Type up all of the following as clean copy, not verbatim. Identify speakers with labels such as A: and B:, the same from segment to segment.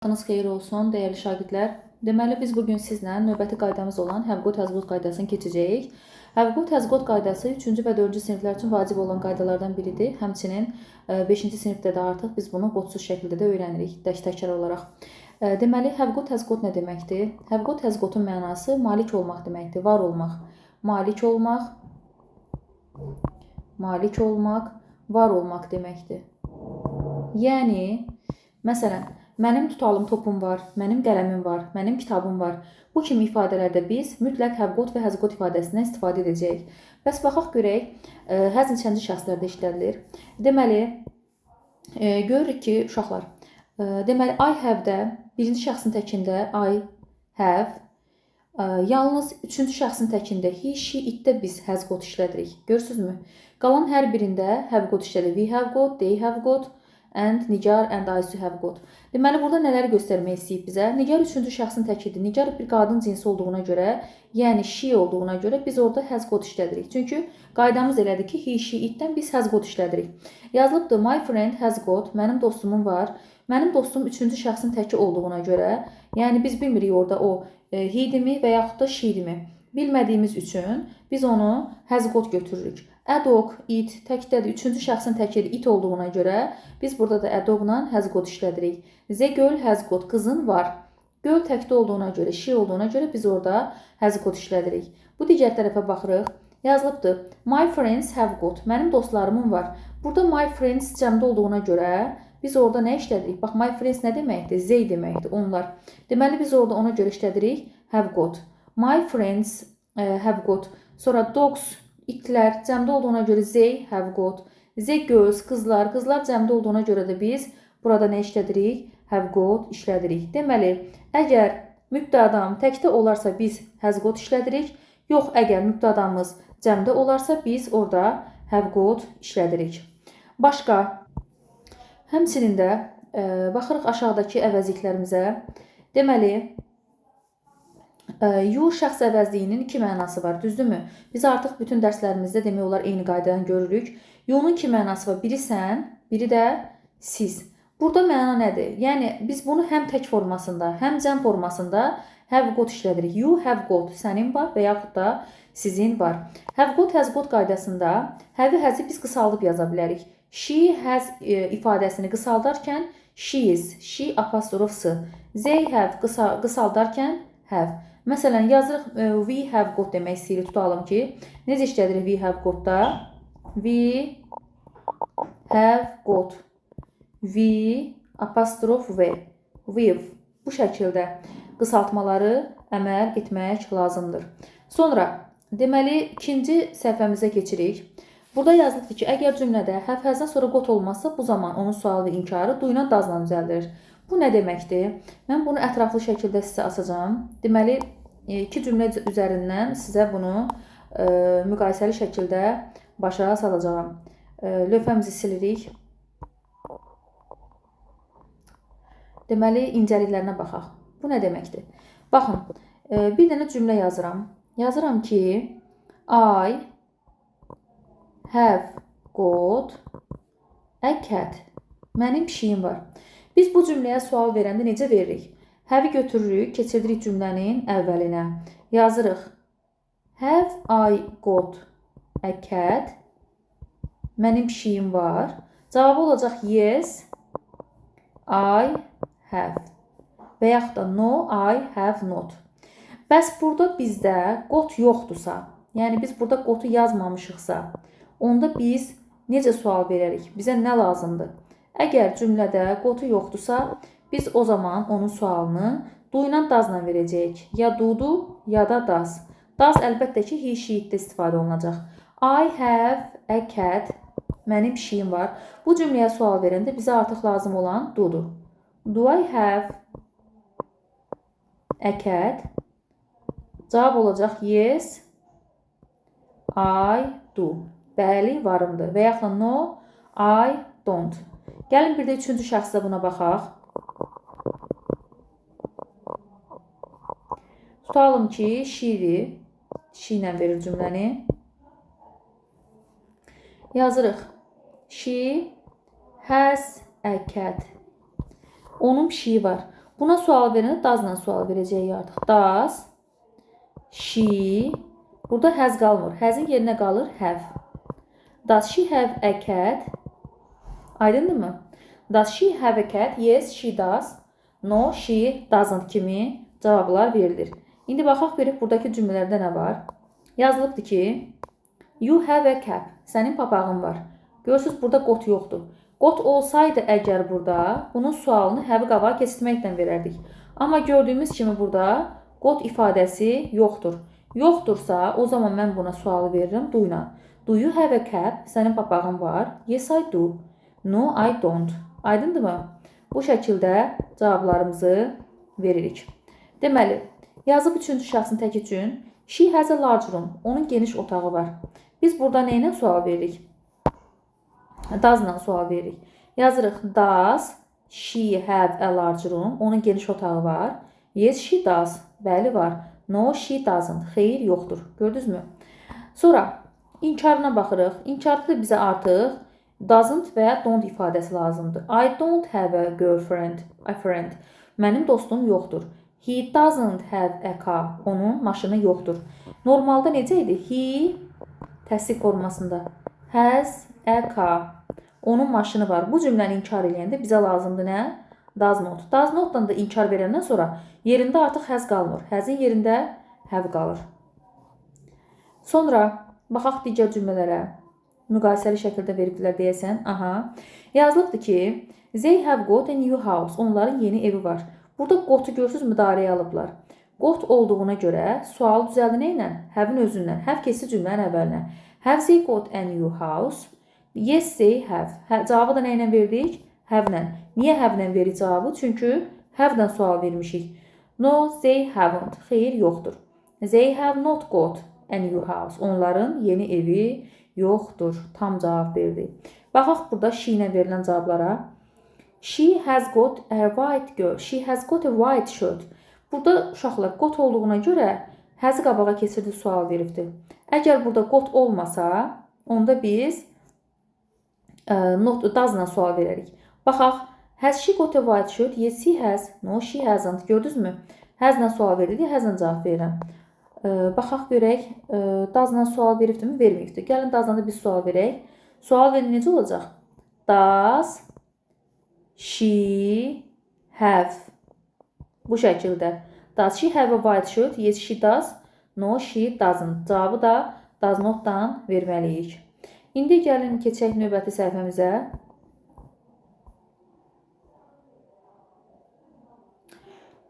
A: Vaxtınız xeyir olsun, dəyərli şagirdlər. Deməli, biz bugün sizlə növbəti qaydamız olan Həvqot Həzqot qaydasını keçəcəyik. Həvqot Həzqot qaydası 3-cü və 4-cü siniflər üçün vacib olan qaydalardan biridir. Həmçinin 5-ci sinifdə də artıq biz bunu qodsuz şəkildə də öyrənirik təkrar olaraq. Deməli, Həvqot Həzqot nə deməkdir? Həvqot Həzqotun mənası malik olmaq deməkdir, var olmaq. Malik olmaq, var olmaq deməkdir. Yəni, məsələn, mənim tutalım topum var, mənim qələmim var, mənim kitabım var. Bu kimi ifadələrdə biz mütləq həvqot və həzqot ifadəsindən istifadə edəcəyik. Bəs baxaq görək, həzm neçənci şəxslərdə işlədilir. Deməli, görürük ki, uşaqlar, deməli, I have-də birinci şəxsin təkində I have, yalnız üçüncü şəxsin təkində he, she, it-də biz həzqot işlədirik. Görürsünüzmü? Qalan hər birində həvqot işlədir. We have got, they have got, and Nigar and Aysu have got. Deməli, burada nələri göstərmək istəyib bizə? Nigar üçüncü şəxsin təkidir. Nigar bir qadın cinsi olduğuna görə, yəni she olduğuna görə biz orada has got işlədirik. Çünki qaydamız elədir ki, he, she, it-dən biz has got işlədirik. Yazılıbdır, my friend has got, mənim dostumun var. Mənim dostum üçüncü şəxsin təki olduğuna görə, yəni biz bilmirik orada o he-dimi və yaxud da she-dimi. Bilmədiyimiz üçün biz onu has got götürürük. A dog, it təkdədir. Üçüncü şəxsin təkidir, it olduğuna görə biz burada da a dogla has got işlədirik. The girl has got, qızın var. Girl təkdə olduğuna görə, she olduğuna görə biz orada has got işlədirik. Bu digər tərəfə baxırıq. Yazılıbdır. My friends have got. Mənim dostlarımın var. Burada my friends cəmdə olduğuna görə biz orada nə işlədirik? Bax, my friends nə deməkdir? They deməkdir, onlar. Deməli, biz orada ona görə işlədirik have got. My friends have got. Sonra dogs, itlər cəmdə olduğuna görə they have got. The girls, qızlar cəmdə olduğuna görə də biz burada nə işlədirik? Have got işlədirik. Deməli, əgər mübtədam təkdə olarsa biz has got işlədirik. Yox, əgər mübtədamız cəmdə olarsa biz orada have got işlədirik. Başqa, həmçinin də baxırıq aşağıdakı əvəzliklərimizə. Deməli, you şəxs əvəzliyinin iki mənası var, düzdürmü? Biz artıq bütün dərslərimizdə demək olar eyni qaydadan görürük. You'nun iki mənası var, biri sən, biri də siz. Burada məna nədir? Yəni, biz bunu həm tək formasında, həm cəm formasında have got işlədirik. You have got, sənin var və yaxud da sizin var. Have got, has got qaydasında have-i həzi biz qısaldıb yaza bilərik. She has ifadəsini qısaldarkən she is, she apostrofsı. They have qısaldarkən have. Məsələn, yazırıq we have got demək istəyirik, tutalım ki, necə işlədirik we have got-da? We have got. We apostrof v. With. Bu şəkildə qısaltmaları əməl etmək lazımdır. Sonra, deməli, ikinci səhifəmizə keçirik. Burada yazılıbdır ki, əgər cümlədə have-hasdan sonra got olmazsa, bu zaman onun sualı və inkarı do ilə dazla düzəldilir. Bu nə deməkdir? Mən bunu ətraflı şəkildə sizə açacağam. Deməli, iki cümlə üzərindən sizə bunu müqayisəli şəkildə başa salacağam. Lövhəmizi silirik. Deməli, incəliklərinə baxaq. Bu nə deməkdir? Baxın, bir dənə cümlə yazıram. Yazıram ki, I have got a cat. Mənim pişiyim var. Biz bu cümləyə sual verəndə necə veririk? Have-i götürürük, keçirdirik cümlənin əvvəlinə. Yazırıq. Have I got a cat? Mənim pişiyim var. Cavabı olacaq yes, I have. Və yaxud da no, I have not. Bəs burada bizdə got yoxdursa, yəni biz burada gotu yazmamışıqsa, onda biz necə sual verərik? Bizə nə lazımdır? Əgər cümlədə qotu yoxdursa, biz o zaman onun sualını do ilə dazla verəcəyik. Ya do'dur, ya da daz. Daz əlbəttə ki, he, she-də istifadə olunacaq. I have a cat. Mənim pişiyim var. Bu cümləyə sual verəndə bizə artıq lazım olan do'dur. Do I have a cat? Cavab olacaq yes, I do. Bəli, varımdır. Və yaxud da no, I don't. Gəlin bir də üçüncü şəxsdə buna baxaq. Tutalım ki, she'dir. She ilə verir cümləni. Yazırıq. She has a cat. Onun pişiyi var. Buna sual verəndə does-la sual verəcəyik artıq. Does she, burada has qalmır. Has'in yerinə qalır have. Does she have a cat? Aydındırmı? Does she have a cat? Yes, she does. No, she doesn't kimi cavablar verilir. İndi baxaq görək buradakı cümlələrdə nə var? Yazılıbdır ki, you have a cap. Sənin papağın var. Görürsünüz, burada got yoxdur. Got olsaydı əgər burada, bunun sualını have qabağa keçirməklə verərdik. Amma gördüyümüz kimi burada got ifadəsi yoxdur. Yoxdursa, o zaman mən buna sualı verirəm do ilə. Do you have a cap? Sənin papağın var. Yes, I do. No, I don't. Aydındırmı? Bu şəkildə cavablarımızı veririk. Deməli, yazıb üçüncü şəxsin tək üçün she has a large room. Onun geniş otağı var. Biz burada nə ilə sual veririk? Does-la sual veririk. Yazırıq does she have a large room? Onun geniş otağı var. Yes, she does. Bəli, var. No, she doesn't. Xeyr, yoxdur. Gördünüzmü? Sonra inkarına baxırıq. İnkarda bizə artıq doesn't və don't ifadəsi lazımdır. I don't have a girlfriend, a friend. Mənim dostum yoxdur. He doesn't have a car. Onun maşını yoxdur. Normalda necə idi? He təsdiq formasında has a car. Onun maşını var. Bu cümləni inkar eləyəndə bizə lazımdır nə? Does not. Does not-dan da inkar verəndən sonra yerində artıq has qalmır. Has'in yerində have qalır. Sonra baxaq digər cümlələrə. Müqayisəli şəkildə veribdilər deyəsən. Aha. Yazılıbdır ki, they have got a new house. Onların yeni evi var. Burada got'u görürsünüz, müdairəyə alıblar. Got olduğuna görə sual düzəldi nə ilə? Have-in özündən. Have keçsi cümlənin əvvəlinə. Have they got a new house? Yes, they have. Cavabı da nə ilə verdik? Have-lə. Niyə have-lə veririk cavabı? Çünki have-dən sual vermişik. No, they haven't. Xeyr, yoxdur. They have not got a new house. Onların yeni evi yoxdur. Tam cavab verdi. Baxaq burada she ilə verilən cavablara. She has got a white girl. She has got a white shirt. Burada uşaqlar got olduğuna görə has-ı qabağa keçirdi, sual veribdi. Əgər burada got olmasa, onda biz not does-la sual verərik. Baxaq. Has she got a white shirt? Yes, she has. No, she hasn't. Gördünüzmü? Has-la sual verildi, has-la cavab verirəm. Baxaq görək, does-la sual veribdimi? Verməyibdir. Gəlin does-la da biz sual verək. Sual verin necə olacaq? Does she have? Bu şəkildə. Does she have a white shirt? Yes, she does. No, she doesn't. Cavabı da does not-dan verməliyik. İndi gəlin keçək növbəti səhifəmizə.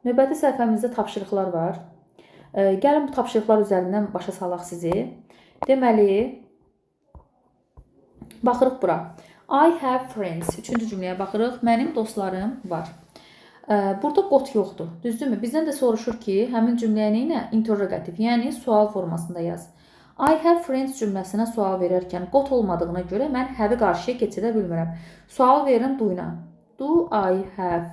A: Növbəti səhifəmizdə tapşırıqlar var. Gəlin bu tapşırıqlar üzərindən başa salaq sizi. Deməli, baxırıq bura. I have friends. Üçüncü cümləyə baxırıq. Mənim dostlarım var. Burada got yoxdur. Düzdürmü? Bizdən də soruşur ki, həmin cümləyə nə ilə? Interrogativ, yəni sual formasında yaz. I have friends cümləsinə sual verərkən got olmadığına görə mən have-i qarşıya keçirə bilmirəm. Sual verirəm do ilə. Do I have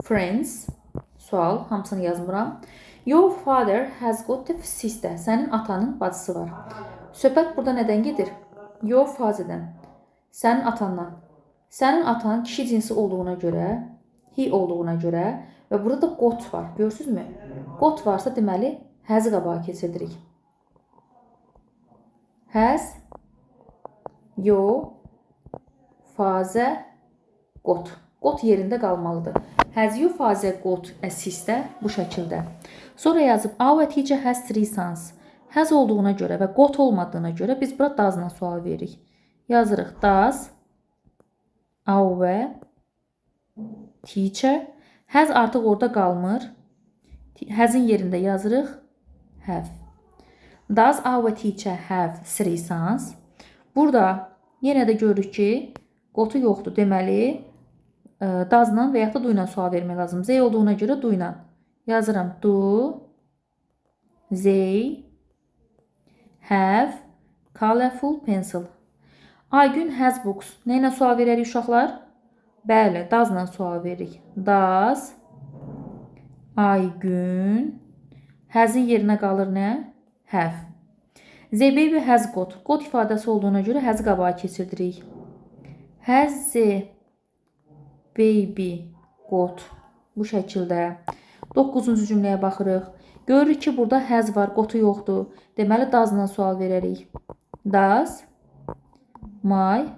A: friends? Sual, hamısını yazmıram. Your father has got a sister. Sənin atanın bacısı var. Söhbət burada nədən gedir? Your father'dən. Sənin atandan. Sənin atan kişi cinsi olduğuna görə, he olduğuna görə və burada da got var. Görürsünüzmü? Got varsa deməli has-ı qabağa keçirdirik. Has your father got. Got yerində qalmalıdır. Has your father got a sister? Bu şəkildə. Sonra yazıb our teacher has 3 sons. Has olduğuna görə və got olmadığına görə biz bura does-la sual veririk. Yazırıq does our teacher. Has artıq orada qalmır. Has'in yerində yazırıq have. Does our teacher have 3 sons? Burada yenə də görürük ki, got-u yoxdur. Deməli, does-la və yaxud da do ilə sual vermək lazım. They olduğuna görə do ilə. Yazıram do they have colorful pencil. Aygün has books. Nə ilə sual verərik uşaqlar? Bəli, does-la sual veririk. Does Aygün has-in yerinə qalır nə? Have. The baby has got. Got ifadəsi olduğuna görə has-ı qabağa keçirdirik. Has the baby got. Bu şəkildə. 9-cu cümləyə baxırıq. Görürük ki, burada has var, gotu yoxdur. Deməli, does-dan sual verərik. Does my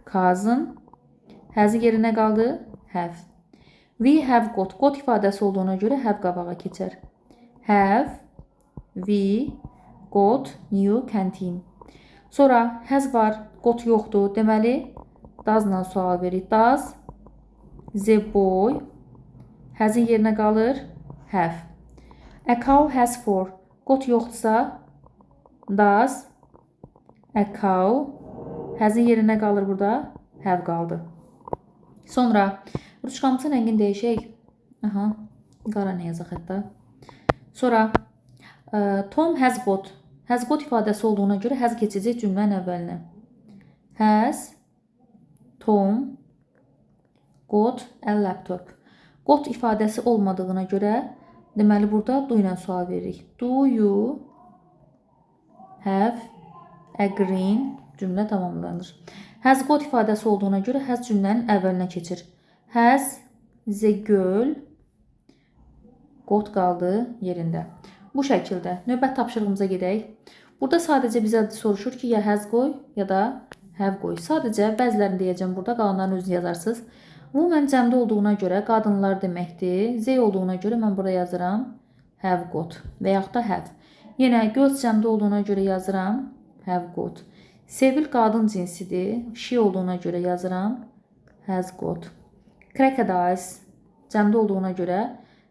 A: cousin has yerinə qaldı? Have. We have got. Got ifadəsi olduğuna görə have qabağa keçər. Have we got new canteen. Sonra has var, got yoxdur. Deməli, does-dan sual veririk. Does the boy has-in yerinə qalır? Have. A cow has four. Got yoxdursa, does a cow has-in yerinə qalır burada? Have qaldı. Sonra ruçkamızın rəngini dəyişək. Aha, qara nə yazaq hətta. Sonra Tom has got. Has got ifadəsi olduğuna görə has keçəcək cümlənin əvvəlinə. Has Tom got a laptop. Got ifadəsi olmadığına görə deməli burada do ilə sual veririk. Do you have a green? Cümlə tamamlanır. Has got ifadəsi olduğuna görə has cümlənin əvvəlinə keçir. Has the girl got qaldı yerində. Bu şəkildə. Növbət tapşırığımıza gedək. Burada sadəcə bizə soruşur ki, ya has qoy, ya da have qoy. Sadəcə bəzilərini deyəcəm burada, qalanların özünü yazarsınız. Bu mən cəmdə olduğuna görə qadınlar deməkdir. Z olduğuna görə mən burada yazıram have got və yaxud da have. Yenə göz cəmdə olduğuna görə yazıram have got. Sevil qadın cinsidir. She olduğuna görə yazıram has got. Crocodiles cəmdə olduğuna görə,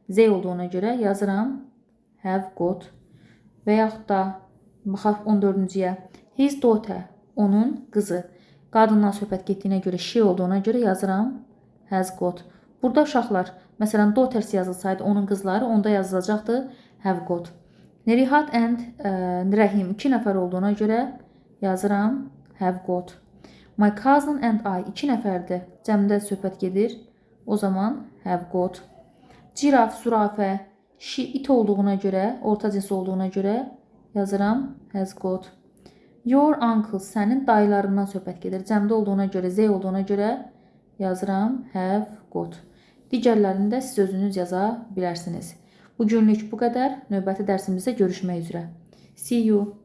A: Z olduğuna görə yazıram have got. Və yaxud da baxaq 14-cüyə. His daughter, onun qızı. Qadından söhbət getdiyinə görə, she olduğuna görə yazıram has got. Burada uşaqlar, məsələn, daughters yazılsaydı, onun qızları, onda yazılacaqdı have got. Nerihat and Rəhim 2 nəfər olduğuna görə yazıram have got. My cousin and I 2 nəfərdir. Cəmdə söhbət gedir. O zaman have got. Ciraf, zürafə, it olduğuna görə, orta cins olduğuna görə yazıram has got. Your uncle, sənin dayılarından söhbət gedir. Cəmdə olduğuna görə, Z olduğuna görə yazıram have got. Digərlərini də siz özünüz yaza bilərsiniz. Bu günlük bu qədər. Növbəti dərsimizdə görüşmək üzrə. See you.